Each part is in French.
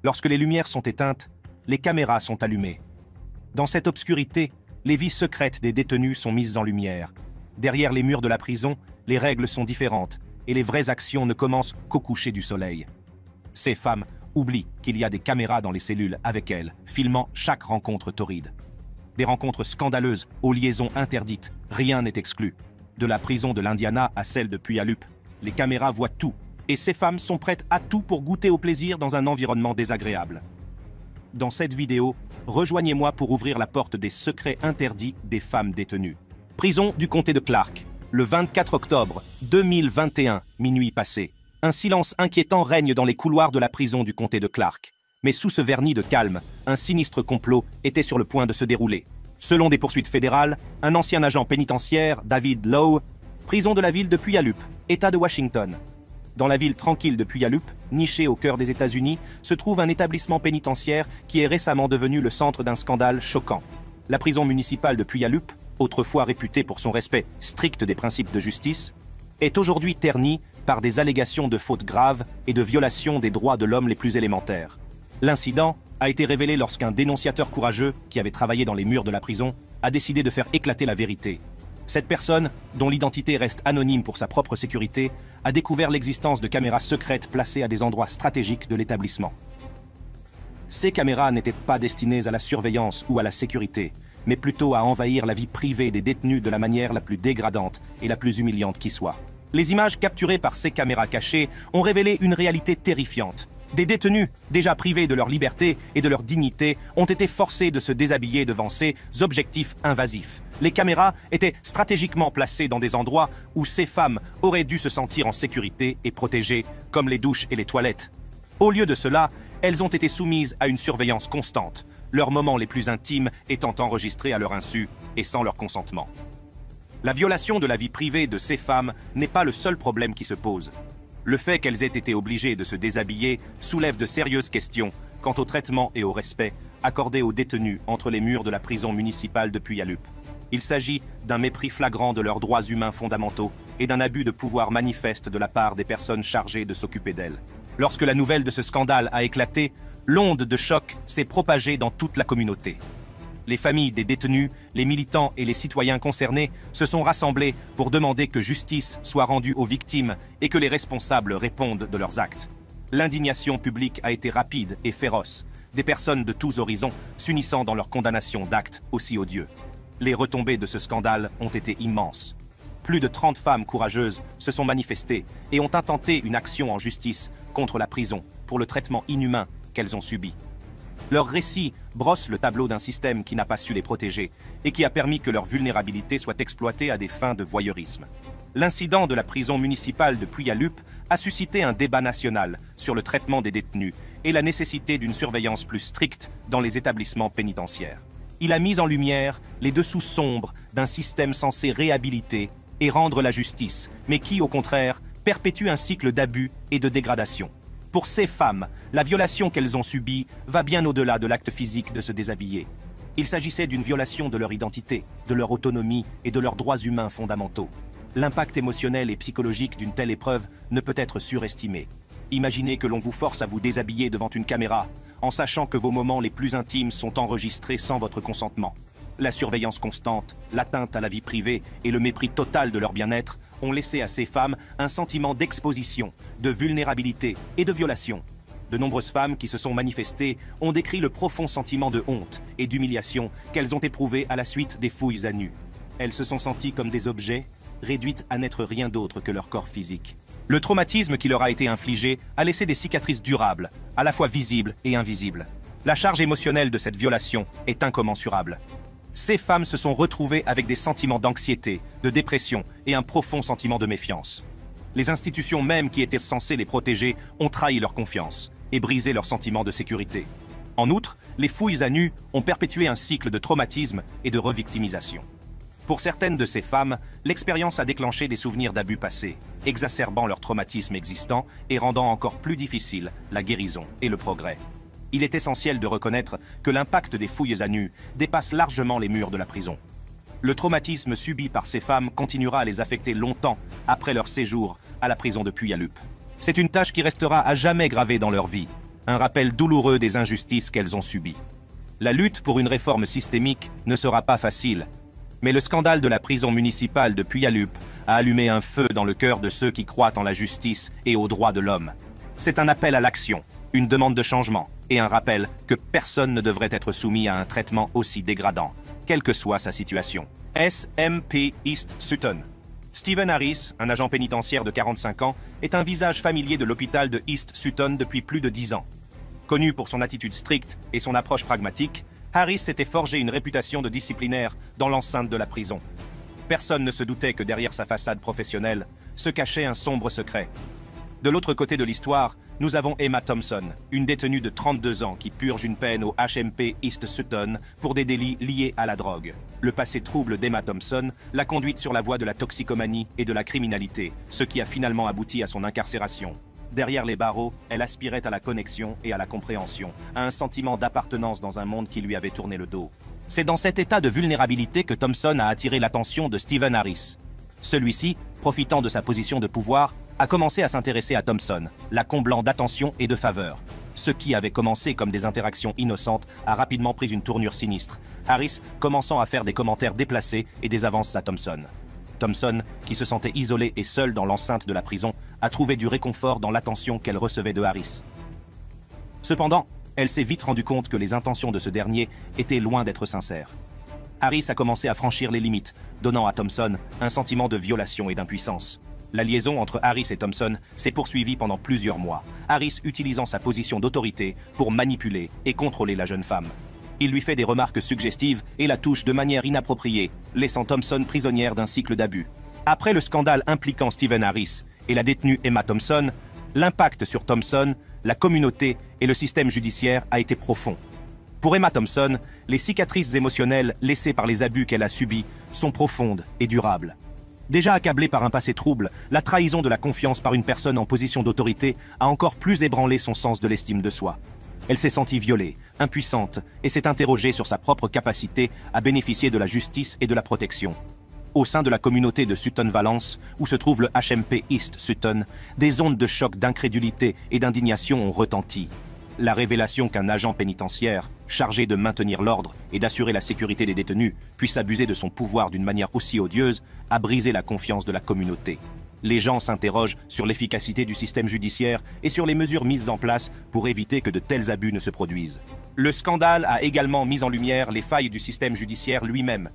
Lorsque les lumières sont éteintes, les caméras sont allumées. Dans cette obscurité, les vies secrètes des détenus sont mises en lumière. Derrière les murs de la prison, les règles sont différentes et les vraies actions ne commencent qu'au coucher du soleil. Ces femmes oublient qu'il y a des caméras dans les cellules avec elles, filmant chaque rencontre torride. Des rencontres scandaleuses aux liaisons interdites, rien n'est exclu. De la prison de l'Indiana à celle de Puyallup, les caméras voient tout, et ces femmes sont prêtes à tout pour goûter au plaisir dans un environnement désagréable. Dans cette vidéo, rejoignez-moi pour ouvrir la porte des secrets interdits des femmes détenues. Prison du comté de Clark, le 24 octobre 2021, minuit passé. Un silence inquiétant règne dans les couloirs de la prison du comté de Clark. Mais sous ce vernis de calme, un sinistre complot était sur le point de se dérouler. Selon des poursuites fédérales, un ancien agent pénitentiaire, David Lowe, prison de la ville de Puyallup, État de Washington. Dans la ville tranquille de Puyallup, nichée au cœur des États-Unis, se trouve un établissement pénitentiaire qui est récemment devenu le centre d'un scandale choquant. La prison municipale de Puyallup, autrefois réputée pour son respect strict des principes de justice, est aujourd'hui ternie par des allégations de fautes graves et de violations des droits de l'homme les plus élémentaires. L'incident a été révélé lorsqu'un dénonciateur courageux, qui avait travaillé dans les murs de la prison, a décidé de faire éclater la vérité. Cette personne, dont l'identité reste anonyme pour sa propre sécurité, a découvert l'existence de caméras secrètes placées à des endroits stratégiques de l'établissement. Ces caméras n'étaient pas destinées à la surveillance ou à la sécurité, mais plutôt à envahir la vie privée des détenus de la manière la plus dégradante et la plus humiliante qui soit. Les images capturées par ces caméras cachées ont révélé une réalité terrifiante. Des détenus, déjà privés de leur liberté et de leur dignité, ont été forcés de se déshabiller devant ces objectifs invasifs. Les caméras étaient stratégiquement placées dans des endroits où ces femmes auraient dû se sentir en sécurité et protégées, comme les douches et les toilettes. Au lieu de cela, elles ont été soumises à une surveillance constante, leurs moments les plus intimes étant enregistrés à leur insu et sans leur consentement. La violation de la vie privée de ces femmes n'est pas le seul problème qui se pose. Le fait qu'elles aient été obligées de se déshabiller soulève de sérieuses questions quant au traitement et au respect accordés aux détenus entre les murs de la prison municipale de Puyallup. Il s'agit d'un mépris flagrant de leurs droits humains fondamentaux et d'un abus de pouvoir manifeste de la part des personnes chargées de s'occuper d'elles. Lorsque la nouvelle de ce scandale a éclaté, l'onde de choc s'est propagée dans toute la communauté. Les familles des détenus, les militants et les citoyens concernés se sont rassemblés pour demander que justice soit rendue aux victimes et que les responsables répondent de leurs actes. L'indignation publique a été rapide et féroce, des personnes de tous horizons s'unissant dans leur condamnation d'actes aussi odieux. Les retombées de ce scandale ont été immenses. Plus de 30 femmes courageuses se sont manifestées et ont intenté une action en justice contre la prison pour le traitement inhumain qu'elles ont subi. Leur récit brosse le tableau d'un système qui n'a pas su les protéger et qui a permis que leur vulnérabilité soit exploitée à des fins de voyeurisme. L'incident de la prison municipale de Puyallup a suscité un débat national sur le traitement des détenus et la nécessité d'une surveillance plus stricte dans les établissements pénitentiaires. Il a mis en lumière les dessous sombres d'un système censé réhabiliter et rendre la justice, mais qui, au contraire, perpétue un cycle d'abus et de dégradation. Pour ces femmes, la violation qu'elles ont subie va bien au-delà de l'acte physique de se déshabiller. Il s'agissait d'une violation de leur identité, de leur autonomie et de leurs droits humains fondamentaux. L'impact émotionnel et psychologique d'une telle épreuve ne peut être surestimé. Imaginez que l'on vous force à vous déshabiller devant une caméra, en sachant que vos moments les plus intimes sont enregistrés sans votre consentement. La surveillance constante, l'atteinte à la vie privée et le mépris total de leur bien-être ont laissé à ces femmes un sentiment d'exposition, de vulnérabilité et de violation. De nombreuses femmes qui se sont manifestées ont décrit le profond sentiment de honte et d'humiliation qu'elles ont éprouvé à la suite des fouilles à nu. Elles se sont senties comme des objets, réduites à n'être rien d'autre que leur corps physique. Le traumatisme qui leur a été infligé a laissé des cicatrices durables, à la fois visibles et invisibles. La charge émotionnelle de cette violation est incommensurable. Ces femmes se sont retrouvées avec des sentiments d'anxiété, de dépression et un profond sentiment de méfiance. Les institutions même qui étaient censées les protéger ont trahi leur confiance et brisé leur sentiment de sécurité. En outre, les fouilles à nu ont perpétué un cycle de traumatisme et de revictimisation. Pour certaines de ces femmes, l'expérience a déclenché des souvenirs d'abus passés, exacerbant leur traumatisme existant et rendant encore plus difficile la guérison et le progrès. Il est essentiel de reconnaître que l'impact des fouilles à nu dépasse largement les murs de la prison. Le traumatisme subi par ces femmes continuera à les affecter longtemps après leur séjour à la prison de Puyallup. C'est une tâche qui restera à jamais gravée dans leur vie. un rappel douloureux des injustices qu'elles ont subies. La lutte pour une réforme systémique ne sera pas facile, mais le scandale de la prison municipale de Puyallup a allumé un feu dans le cœur de ceux qui croient en la justice et aux droits de l'homme. C'est un appel à l'action, une demande de changement et un rappel que personne ne devrait être soumis à un traitement aussi dégradant, quelle que soit sa situation. SMP East Sutton. Stephen Harris, un agent pénitentiaire de 45 ans, est un visage familier de l'hôpital de East Sutton depuis plus de 10 ans. Connu pour son attitude stricte et son approche pragmatique, Harris s'était forgé une réputation de disciplinaire dans l'enceinte de la prison. Personne ne se doutait que derrière sa façade professionnelle se cachait un sombre secret. De l'autre côté de l'histoire, nous avons Emma Thompson, une détenue de 32 ans qui purge une peine au HMP East Sutton pour des délits liés à la drogue. Le passé trouble d'Emma Thompson l'a conduite sur la voie de la toxicomanie et de la criminalité, ce qui a finalement abouti à son incarcération. Derrière les barreaux, elle aspirait à la connexion et à la compréhension, à un sentiment d'appartenance dans un monde qui lui avait tourné le dos. C'est dans cet état de vulnérabilité que Thompson a attiré l'attention de Stephen Harris. Celui-ci, profitant de sa position de pouvoir, a commencé à s'intéresser à Thompson, la comblant d'attention et de faveur. Ce qui avait commencé comme des interactions innocentes a rapidement pris une tournure sinistre, Harris commençant à faire des commentaires déplacés et des avances à Thompson. Thompson, qui se sentait isolée et seule dans l'enceinte de la prison, a trouvé du réconfort dans l'attention qu'elle recevait de Harris. Cependant, elle s'est vite rendue compte que les intentions de ce dernier étaient loin d'être sincères. Harris a commencé à franchir les limites, donnant à Thompson un sentiment de violation et d'impuissance. La liaison entre Harris et Thompson s'est poursuivie pendant plusieurs mois, Harris utilisant sa position d'autorité pour manipuler et contrôler la jeune femme. Il lui fait des remarques suggestives et la touche de manière inappropriée, laissant Thompson prisonnière d'un cycle d'abus. Après le scandale impliquant Stephen Harris et la détenue Emma Thompson, l'impact sur Thompson, la communauté et le système judiciaire a été profond. Pour Emma Thompson, les cicatrices émotionnelles laissées par les abus qu'elle a subis sont profondes et durables. Déjà accablée par un passé trouble, la trahison de la confiance par une personne en position d'autorité a encore plus ébranlé son sens de l'estime de soi. Elle s'est sentie violée, impuissante, et s'est interrogée sur sa propre capacité à bénéficier de la justice et de la protection. Au sein de la communauté de Sutton Valence, où se trouve le HMP East Sutton, des ondes de choc, d'incrédulité et d'indignation ont retenti. La révélation qu'un agent pénitentiaire, chargé de maintenir l'ordre et d'assurer la sécurité des détenus, puisse abuser de son pouvoir d'une manière aussi odieuse, a brisé la confiance de la communauté. Les gens s'interrogent sur l'efficacité du système judiciaire et sur les mesures mises en place pour éviter que de tels abus ne se produisent. Le scandale a également mis en lumière les failles du système judiciaire lui-même.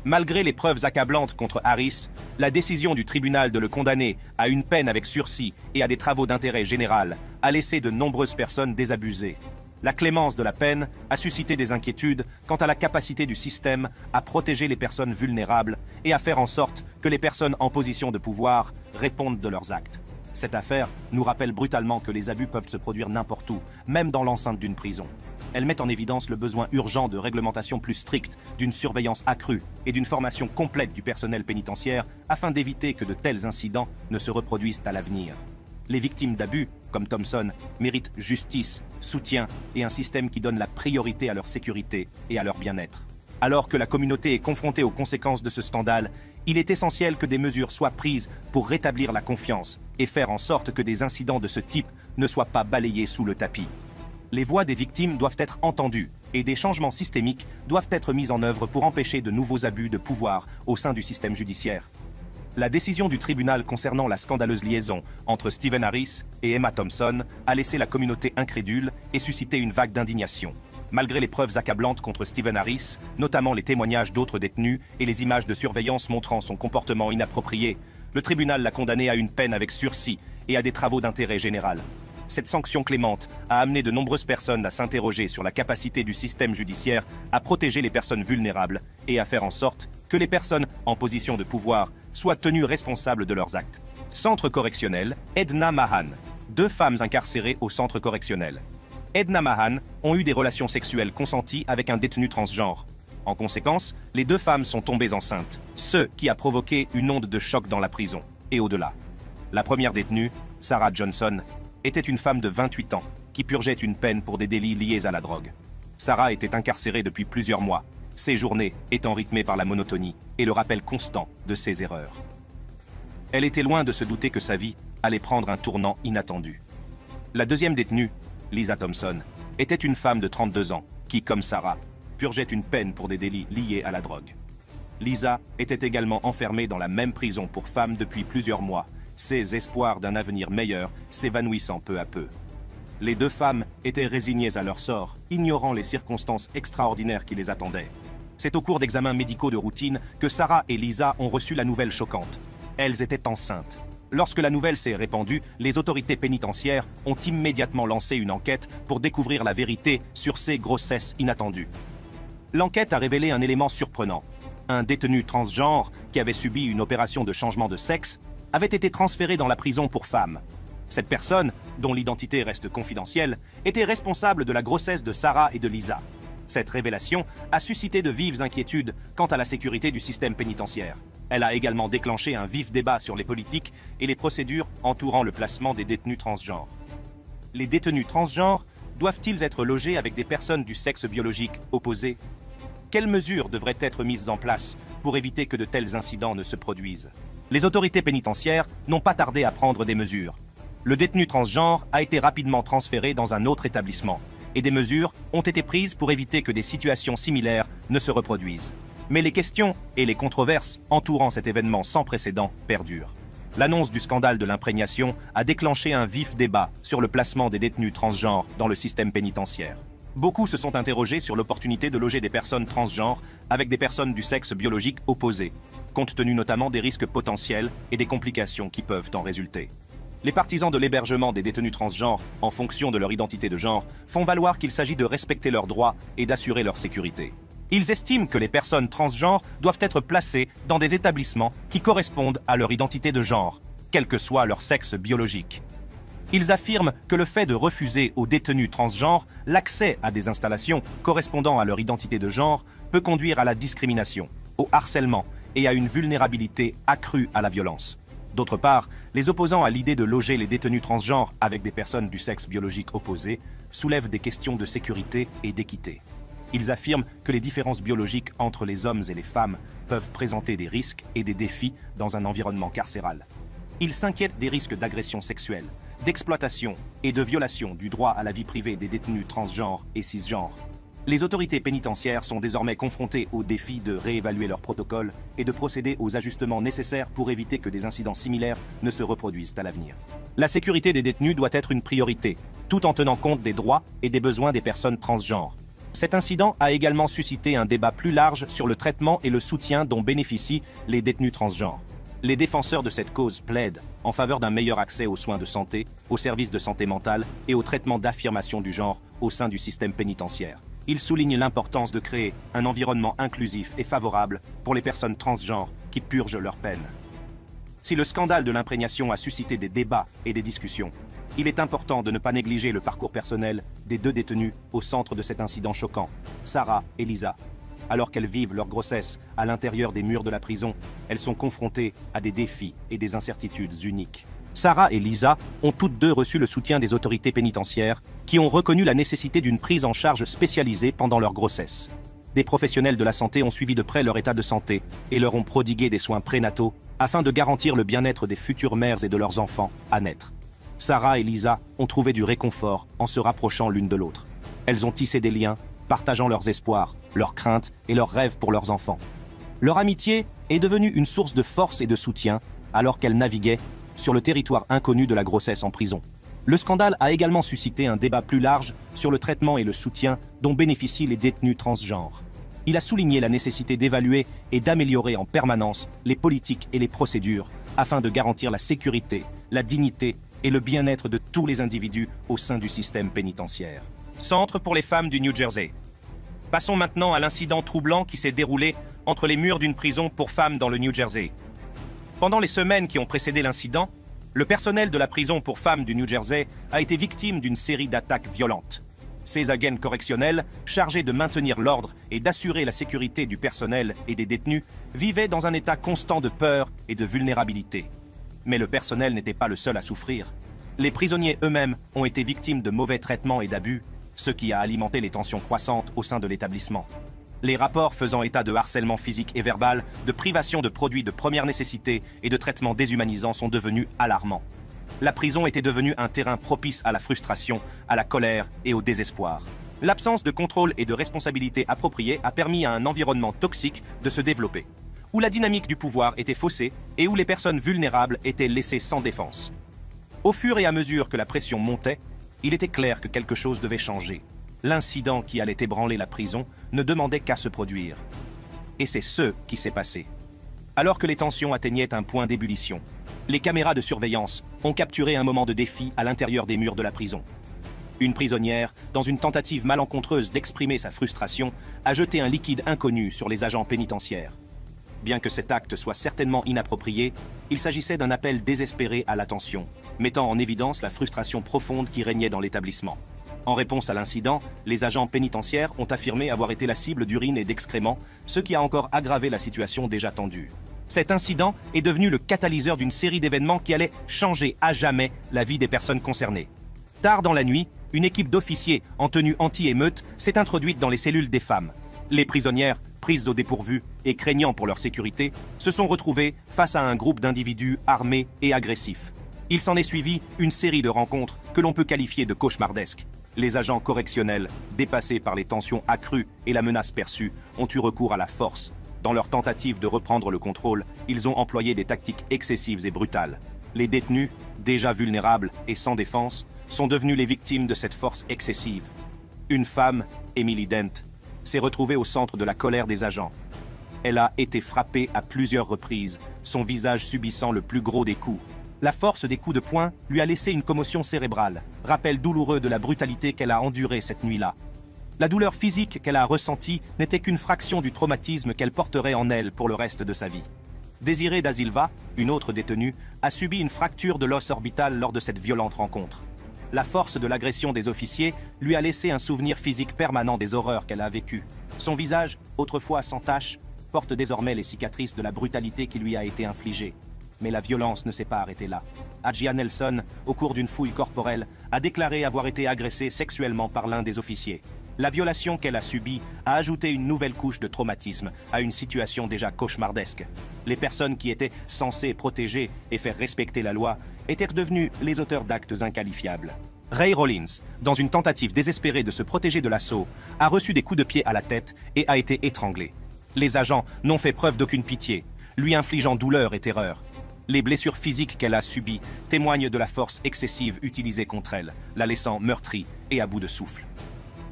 Malgré les preuves accablantes contre Harris, la décision du tribunal de le condamner à une peine avec sursis et à des travaux d'intérêt général a laissé de nombreuses personnes désabusées. La clémence de la peine a suscité des inquiétudes quant à la capacité du système à protéger les personnes vulnérables et à faire en sorte que les personnes en position de pouvoir répondent de leurs actes. Cette affaire nous rappelle brutalement que les abus peuvent se produire n'importe où, même dans l'enceinte d'une prison. Elle met en évidence le besoin urgent de réglementation plus stricte, d'une surveillance accrue et d'une formation complète du personnel pénitentiaire afin d'éviter que de tels incidents ne se reproduisent à l'avenir. Les victimes d'abus, comme Thompson, méritent justice, soutien et un système qui donne la priorité à leur sécurité et à leur bien-être. Alors que la communauté est confrontée aux conséquences de ce scandale, il est essentiel que des mesures soient prises pour rétablir la confiance et faire en sorte que des incidents de ce type ne soient pas balayés sous le tapis. Les voix des victimes doivent être entendues et des changements systémiques doivent être mis en œuvre pour empêcher de nouveaux abus de pouvoir au sein du système judiciaire. La décision du tribunal concernant la scandaleuse liaison entre Stephen Harris et Emma Thompson a laissé la communauté incrédule et suscité une vague d'indignation. Malgré les preuves accablantes contre Stephen Harris, notamment les témoignages d'autres détenus et les images de surveillance montrant son comportement inapproprié, le tribunal l'a condamné à une peine avec sursis et à des travaux d'intérêt général. Cette sanction clémente a amené de nombreuses personnes à s'interroger sur la capacité du système judiciaire à protéger les personnes vulnérables et à faire en sorte que les personnes en position de pouvoir soient tenues responsables de leurs actes. Centre correctionnel, Edna Mahan. 2 femmes incarcérées au centre correctionnel. Edna Mahan ont eu des relations sexuelles consenties avec un détenu transgenre. En conséquence, les 2 femmes sont tombées enceintes, ce qui a provoqué une onde de choc dans la prison, et au-delà. La première détenue, Sarah Johnson, était une femme de 28 ans qui purgeait une peine pour des délits liés à la drogue. Sarah était incarcérée depuis plusieurs mois, ses journées étant rythmées par la monotonie et le rappel constant de ses erreurs. Elle était loin de se douter que sa vie allait prendre un tournant inattendu. La deuxième détenue, Lisa Thompson, était une femme de 32 ans qui, comme Sarah, purgeait une peine pour des délits liés à la drogue. Lisa était également enfermée dans la même prison pour femmes depuis plusieurs mois, ses espoirs d'un avenir meilleur s'évanouissant peu à peu. Les deux femmes étaient résignées à leur sort, ignorant les circonstances extraordinaires qui les attendaient. C'est au cours d'examens médicaux de routine que Sarah et Lisa ont reçu la nouvelle choquante. Elles étaient enceintes. Lorsque la nouvelle s'est répandue, les autorités pénitentiaires ont immédiatement lancé une enquête pour découvrir la vérité sur ces grossesses inattendues. L'enquête a révélé un élément surprenant. Un détenu transgenre qui avait subi une opération de changement de sexe avait été transféré dans la prison pour femmes. Cette personne, dont l'identité reste confidentielle, était responsable de la grossesse de Sarah et de Lisa. Cette révélation a suscité de vives inquiétudes quant à la sécurité du système pénitentiaire. Elle a également déclenché un vif débat sur les politiques et les procédures entourant le placement des détenus transgenres. Les détenus transgenres doivent-ils être logés avec des personnes du sexe biologique opposé ? Quelles mesures devraient être mises en place pour éviter que de tels incidents ne se produisent ? Les autorités pénitentiaires n'ont pas tardé à prendre des mesures. Le détenu transgenre a été rapidement transféré dans un autre établissement et des mesures ont été prises pour éviter que des situations similaires ne se reproduisent. Mais les questions et les controverses entourant cet événement sans précédent perdurent. L'annonce du scandale de l'imprégnation a déclenché un vif débat sur le placement des détenus transgenres dans le système pénitentiaire. Beaucoup se sont interrogés sur l'opportunité de loger des personnes transgenres avec des personnes du sexe biologique opposé, compte tenu notamment des risques potentiels et des complications qui peuvent en résulter. Les partisans de l'hébergement des détenus transgenres en fonction de leur identité de genre font valoir qu'il s'agit de respecter leurs droits et d'assurer leur sécurité. Ils estiment que les personnes transgenres doivent être placées dans des établissements qui correspondent à leur identité de genre, quel que soit leur sexe biologique. Ils affirment que le fait de refuser aux détenus transgenres l'accès à des installations correspondant à leur identité de genre peut conduire à la discrimination, au harcèlement et à une vulnérabilité accrue à la violence. D'autre part, les opposants à l'idée de loger les détenus transgenres avec des personnes du sexe biologique opposé soulèvent des questions de sécurité et d'équité. Ils affirment que les différences biologiques entre les hommes et les femmes peuvent présenter des risques et des défis dans un environnement carcéral. Ils s'inquiètent des risques d'agression sexuelle, d'exploitation et de violation du droit à la vie privée des détenus transgenres et cisgenres. Les autorités pénitentiaires sont désormais confrontées au défi de réévaluer leurs protocoles et de procéder aux ajustements nécessaires pour éviter que des incidents similaires ne se reproduisent à l'avenir. La sécurité des détenus doit être une priorité, tout en tenant compte des droits et des besoins des personnes transgenres. Cet incident a également suscité un débat plus large sur le traitement et le soutien dont bénéficient les détenus transgenres. Les défenseurs de cette cause plaident en faveur d'un meilleur accès aux soins de santé, aux services de santé mentale et au traitement d'affirmation du genre au sein du système pénitentiaire. Ils soulignent l'importance de créer un environnement inclusif et favorable pour les personnes transgenres qui purgent leur peine. Si le scandale de l'imprégnation a suscité des débats et des discussions, il est important de ne pas négliger le parcours personnel des deux détenus au centre de cet incident choquant, Sarah et Lisa. Alors qu'elles vivent leur grossesse à l'intérieur des murs de la prison, elles sont confrontées à des défis et des incertitudes uniques. Sarah et Lisa ont toutes deux reçu le soutien des autorités pénitentiaires qui ont reconnu la nécessité d'une prise en charge spécialisée pendant leur grossesse. Des professionnels de la santé ont suivi de près leur état de santé et leur ont prodigué des soins prénataux afin de garantir le bien-être des futures mères et de leurs enfants à naître. Sarah et Lisa ont trouvé du réconfort en se rapprochant l'une de l'autre. Elles ont tissé des liens, partageant leurs espoirs, leurs craintes et leurs rêves pour leurs enfants. Leur amitié est devenue une source de force et de soutien alors qu'elles naviguaient sur le territoire inconnu de la grossesse en prison. Le scandale a également suscité un débat plus large sur le traitement et le soutien dont bénéficient les détenus transgenres. Il a souligné la nécessité d'évaluer et d'améliorer en permanence les politiques et les procédures afin de garantir la sécurité, la dignité et le bien-être de tous les individus au sein du système pénitentiaire. Centre pour les femmes du New Jersey. Passons maintenant à l'incident troublant qui s'est déroulé entre les murs d'une prison pour femmes dans le New Jersey. Pendant les semaines qui ont précédé l'incident, le personnel de la prison pour femmes du New Jersey a été victime d'une série d'attaques violentes. Ces agents correctionnels, chargés de maintenir l'ordre et d'assurer la sécurité du personnel et des détenus, vivaient dans un état constant de peur et de vulnérabilité. Mais le personnel n'était pas le seul à souffrir. Les prisonniers eux-mêmes ont été victimes de mauvais traitements et d'abus, ce qui a alimenté les tensions croissantes au sein de l'établissement. Les rapports faisant état de harcèlement physique et verbal, de privation de produits de première nécessité et de traitements déshumanisants sont devenus alarmants. La prison était devenue un terrain propice à la frustration, à la colère et au désespoir. L'absence de contrôle et de responsabilité appropriée a permis à un environnement toxique de se développer, où la dynamique du pouvoir était faussée et où les personnes vulnérables étaient laissées sans défense. Au fur et à mesure que la pression montait, il était clair que quelque chose devait changer. L'incident qui allait ébranler la prison ne demandait qu'à se produire. Et c'est ce qui s'est passé. Alors que les tensions atteignaient un point d'ébullition, les caméras de surveillance ont capturé un moment de défi à l'intérieur des murs de la prison. Une prisonnière, dans une tentative malencontreuse d'exprimer sa frustration, a jeté un liquide inconnu sur les agents pénitentiaires. Bien que cet acte soit certainement inapproprié, il s'agissait d'un appel désespéré à l'attention, mettant en évidence la frustration profonde qui régnait dans l'établissement. En réponse à l'incident, les agents pénitentiaires ont affirmé avoir été la cible d'urine et d'excréments, ce qui a encore aggravé la situation déjà tendue. Cet incident est devenu le catalyseur d'une série d'événements qui allaient changer à jamais la vie des personnes concernées. Tard dans la nuit, une équipe d'officiers en tenue anti-émeute s'est introduite dans les cellules des femmes. Les prisonnières, prises au dépourvu et craignant pour leur sécurité, se sont retrouvées face à un groupe d'individus armés et agressifs. Il s'en est suivi une série de rencontres que l'on peut qualifier de cauchemardesques. Les agents correctionnels, dépassés par les tensions accrues et la menace perçue, ont eu recours à la force. Dans leur tentative de reprendre le contrôle, ils ont employé des tactiques excessives et brutales. Les détenus, déjà vulnérables et sans défense, sont devenus les victimes de cette force excessive. Une femme, Emily Dent, s'est retrouvée au centre de la colère des agents. Elle a été frappée à plusieurs reprises, son visage subissant le plus gros des coups. La force des coups de poing lui a laissé une commotion cérébrale, rappel douloureux de la brutalité qu'elle a endurée cette nuit-là. La douleur physique qu'elle a ressentie n'était qu'une fraction du traumatisme qu'elle porterait en elle pour le reste de sa vie. Désirée Da Silva, une autre détenue, a subi une fracture de l'os orbital lors de cette violente rencontre. La force de l'agression des officiers lui a laissé un souvenir physique permanent des horreurs qu'elle a vécues. Son visage, autrefois sans tache, porte désormais les cicatrices de la brutalité qui lui a été infligée. Mais la violence ne s'est pas arrêtée là. Adjia Nelson, au cours d'une fouille corporelle, a déclaré avoir été agressée sexuellement par l'un des officiers. La violation qu'elle a subie a ajouté une nouvelle couche de traumatisme à une situation déjà cauchemardesque. Les personnes qui étaient censées protéger et faire respecter la loi étaient devenues les auteurs d'actes inqualifiables. Ray Rollins, dans une tentative désespérée de se protéger de l'assaut, a reçu des coups de pied à la tête et a été étranglé. Les agents n'ont fait preuve d'aucune pitié, lui infligeant douleur et terreur. Les blessures physiques qu'elle a subies témoignent de la force excessive utilisée contre elle, la laissant meurtrie et à bout de souffle.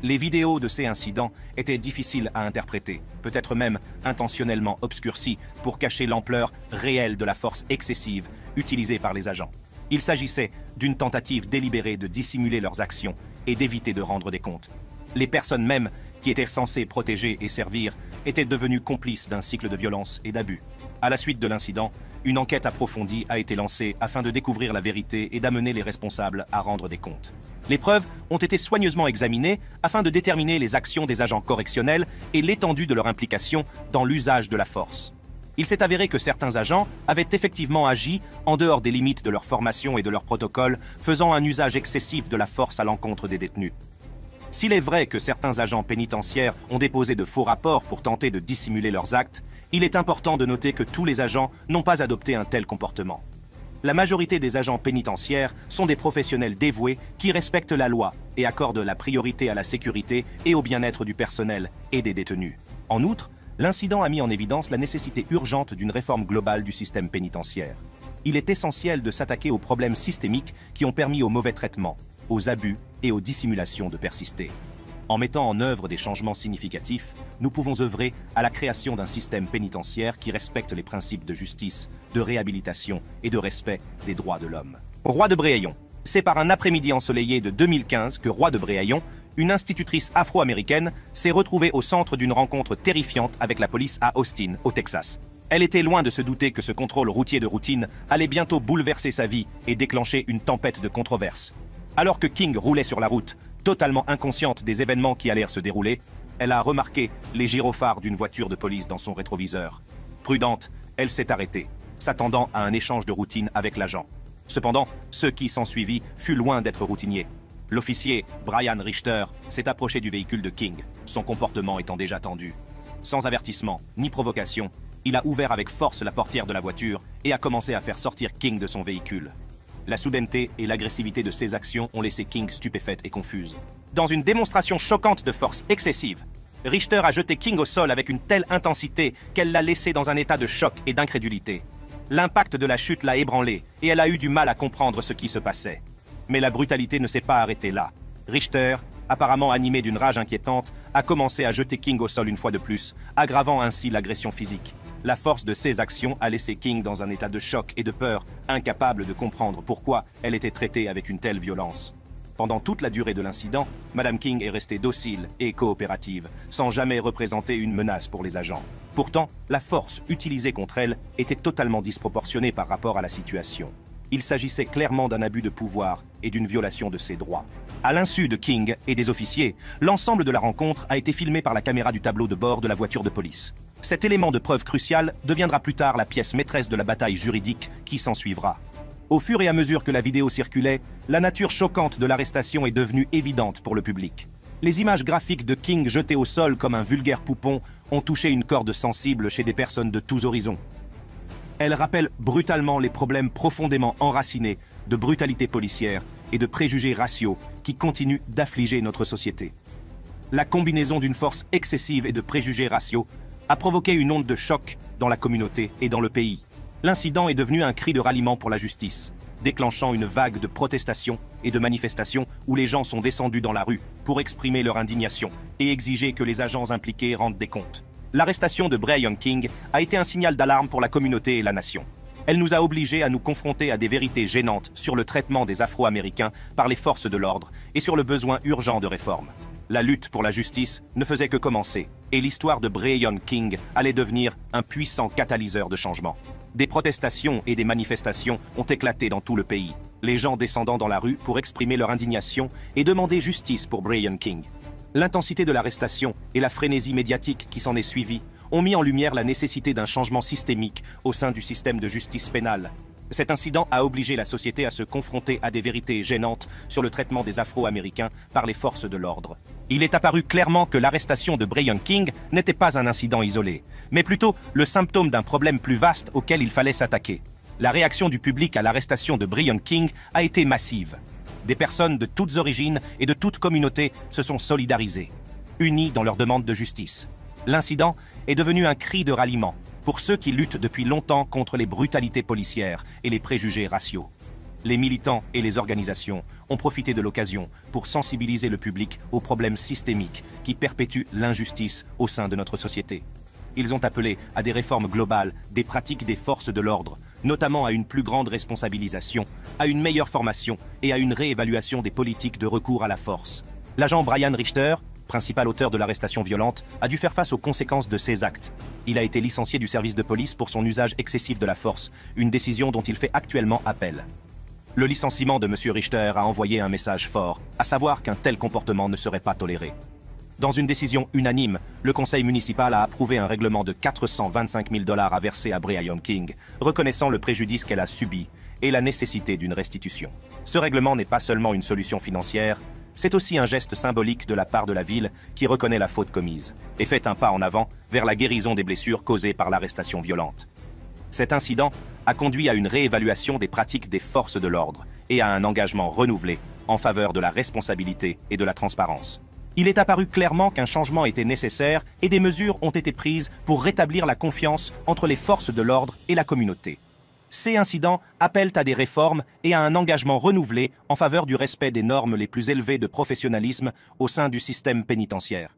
Les vidéos de ces incidents étaient difficiles à interpréter, peut-être même intentionnellement obscurcies pour cacher l'ampleur réelle de la force excessive utilisée par les agents. Il s'agissait d'une tentative délibérée de dissimuler leurs actions et d'éviter de rendre des comptes. Les personnes mêmes qui étaient censées protéger et servir étaient devenues complices d'un cycle de violence et d'abus. À la suite de l'incident, une enquête approfondie a été lancée afin de découvrir la vérité et d'amener les responsables à rendre des comptes. Les preuves ont été soigneusement examinées afin de déterminer les actions des agents correctionnels et l'étendue de leur implication dans l'usage de la force. Il s'est avéré que certains agents avaient effectivement agi en dehors des limites de leur formation et de leur protocole, faisant un usage excessif de la force à l'encontre des détenus. S'il est vrai que certains agents pénitentiaires ont déposé de faux rapports pour tenter de dissimuler leurs actes, il est important de noter que tous les agents n'ont pas adopté un tel comportement. La majorité des agents pénitentiaires sont des professionnels dévoués qui respectent la loi et accordent la priorité à la sécurité et au bien-être du personnel et des détenus. En outre, l'incident a mis en évidence la nécessité urgente d'une réforme globale du système pénitentiaire. Il est essentiel de s'attaquer aux problèmes systémiques qui ont permis aux mauvais traitements, aux abus et aux dissimulations de persister. En mettant en œuvre des changements significatifs, nous pouvons œuvrer à la création d'un système pénitentiaire qui respecte les principes de justice, de réhabilitation et de respect des droits de l'homme. Roi de Bréhaillon. C'est par un après-midi ensoleillé de 2015 que Roi de Bréhaillon, une institutrice afro-américaine, s'est retrouvée au centre d'une rencontre terrifiante avec la police à Austin, au Texas. Elle était loin de se douter que ce contrôle routier de routine allait bientôt bouleverser sa vie et déclencher une tempête de controverses. Alors que King roulait sur la route, totalement inconsciente des événements qui allèrent se dérouler, elle a remarqué les gyrophares d'une voiture de police dans son rétroviseur. Prudente, elle s'est arrêtée, s'attendant à un échange de routine avec l'agent. Cependant, ce qui s'ensuivit fut loin d'être routinier. L'officier, Brian Richter, s'est approché du véhicule de King, son comportement étant déjà tendu. Sans avertissement ni provocation, il a ouvert avec force la portière de la voiture et a commencé à faire sortir King de son véhicule. La soudaineté et l'agressivité de ses actions ont laissé King stupéfaite et confuse. Dans une démonstration choquante de force excessive, Richter a jeté King au sol avec une telle intensité qu'elle l'a laissé dans un état de choc et d'incrédulité. L'impact de la chute l'a ébranlée et elle a eu du mal à comprendre ce qui se passait. Mais la brutalité ne s'est pas arrêtée là. Richter, apparemment animé d'une rage inquiétante, a commencé à jeter King au sol une fois de plus, aggravant ainsi l'agression physique. La force de ses actions a laissé King dans un état de choc et de peur, incapable de comprendre pourquoi elle était traitée avec une telle violence. Pendant toute la durée de l'incident, Madame King est restée docile et coopérative, sans jamais représenter une menace pour les agents. Pourtant, la force utilisée contre elle était totalement disproportionnée par rapport à la situation. Il s'agissait clairement d'un abus de pouvoir et d'une violation de ses droits. À l'insu de King et des officiers, l'ensemble de la rencontre a été filmé par la caméra du tableau de bord de la voiture de police. Cet élément de preuve crucial deviendra plus tard la pièce maîtresse de la bataille juridique qui s'ensuivra. Au fur et à mesure que la vidéo circulait, la nature choquante de l'arrestation est devenue évidente pour le public. Les images graphiques de King jeté au sol comme un vulgaire poupon ont touché une corde sensible chez des personnes de tous horizons. Elles rappellent brutalement les problèmes profondément enracinés de brutalité policière et de préjugés raciaux qui continuent d'affliger notre société. La combinaison d'une force excessive et de préjugés raciaux a provoqué une onde de choc dans la communauté et dans le pays. L'incident est devenu un cri de ralliement pour la justice, déclenchant une vague de protestations et de manifestations où les gens sont descendus dans la rue pour exprimer leur indignation et exiger que les agents impliqués rendent des comptes. L'arrestation de Brian King a été un signal d'alarme pour la communauté et la nation. Elle nous a obligés à nous confronter à des vérités gênantes sur le traitement des Afro-Américains par les forces de l'ordre et sur le besoin urgent de réforme. La lutte pour la justice ne faisait que commencer, et l'histoire de Brian King allait devenir un puissant catalyseur de changement. Des protestations et des manifestations ont éclaté dans tout le pays, les gens descendant dans la rue pour exprimer leur indignation et demander justice pour Brian King. L'intensité de l'arrestation et la frénésie médiatique qui s'en est suivie ont mis en lumière la nécessité d'un changement systémique au sein du système de justice pénale. Cet incident a obligé la société à se confronter à des vérités gênantes sur le traitement des Afro-Américains par les forces de l'ordre. Il est apparu clairement que l'arrestation de Brian King n'était pas un incident isolé, mais plutôt le symptôme d'un problème plus vaste auquel il fallait s'attaquer. La réaction du public à l'arrestation de Brian King a été massive. Des personnes de toutes origines et de toutes communautés se sont solidarisées, unies dans leur demande de justice. L'incident est devenu un cri de ralliement pour ceux qui luttent depuis longtemps contre les brutalités policières et les préjugés raciaux. Les militants et les organisations ont profité de l'occasion pour sensibiliser le public aux problèmes systémiques qui perpétuent l'injustice au sein de notre société. Ils ont appelé à des réformes globales des pratiques des forces de l'ordre, notamment à une plus grande responsabilisation, à une meilleure formation et à une réévaluation des politiques de recours à la force. L'agent Brian Richter, principal auteur de l'arrestation violente, a dû faire face aux conséquences de ses actes. Il a été licencié du service de police pour son usage excessif de la force, une décision dont il fait actuellement appel. Le licenciement de M. Richter a envoyé un message fort, à savoir qu'un tel comportement ne serait pas toléré. Dans une décision unanime, le conseil municipal a approuvé un règlement de 425 000 $ à verser à Brian King, reconnaissant le préjudice qu'elle a subi et la nécessité d'une restitution. Ce règlement n'est pas seulement une solution financière, c'est aussi un geste symbolique de la part de la ville qui reconnaît la faute commise et fait un pas en avant vers la guérison des blessures causées par l'arrestation violente. Cet incident a conduit à une réévaluation des pratiques des forces de l'ordre et à un engagement renouvelé en faveur de la responsabilité et de la transparence. Il est apparu clairement qu'un changement était nécessaire et des mesures ont été prises pour rétablir la confiance entre les forces de l'ordre et la communauté. Ces incidents appellent à des réformes et à un engagement renouvelé en faveur du respect des normes les plus élevées de professionnalisme au sein du système pénitentiaire.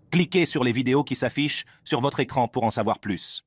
Cliquez sur les vidéos qui s'affichent sur votre écran pour en savoir plus.